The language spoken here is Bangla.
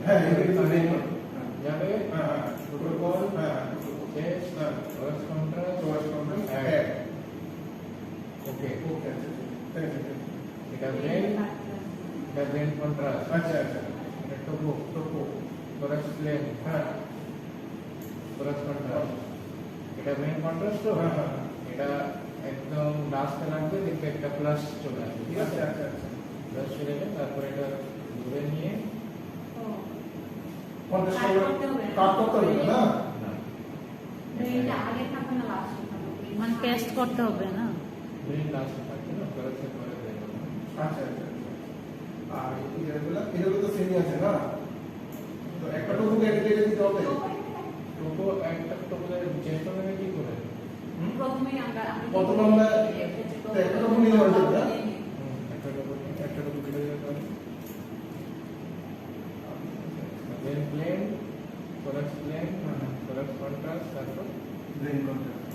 হ্যাঁ এটা ব্রেন যাবে প্রোটোকল চেস্ট ওয়ার্স কন্ট্রাস্ট অ্যাড ওকে ওকে এটা ব্রেন কন্ট্রাস্ট আচ্ছা আচ্ছা এটা টোপো থোরাক্স প্লেন হ্যাঁ থোরাক্স কন্ট্রাস্ট এটা ব্রেন কন্ট্রাস্ট তো হ্যাঁ এটা একদম লাস্টে লাগবে দেখবে একটা প্লাস চলে আসবে ঠিক আছে আচ্ছা আচ্ছা প্লাস চলে এলে তারপরে এটা ধরে নিয়ে কন্ট্রাস্ট কাট করতে হবে না ব্রেনটা আগে থাকবে না লাস্টে থাকবে মানে পেস্ট করতে হবে না ব্রেন লাস্টে থাকবে না থোরাক্সের পরে ব্রেন আচ্ছা আচ্ছা আর এগুলো তো সেমই আছে না তো একটা টোপো কেটে দিতে হবে টোপো একটা টোপো চেঞ্জ করবে কি করে প্রথমে আমরা প্রথমে আমরা একটা টোপো নিয়ে নেওয়া যাবে না একটা টোপো কেটে দিতে হবে brain plane thorax plane thorax contrast তারপর ব্রেন কন্ট্রাস্ট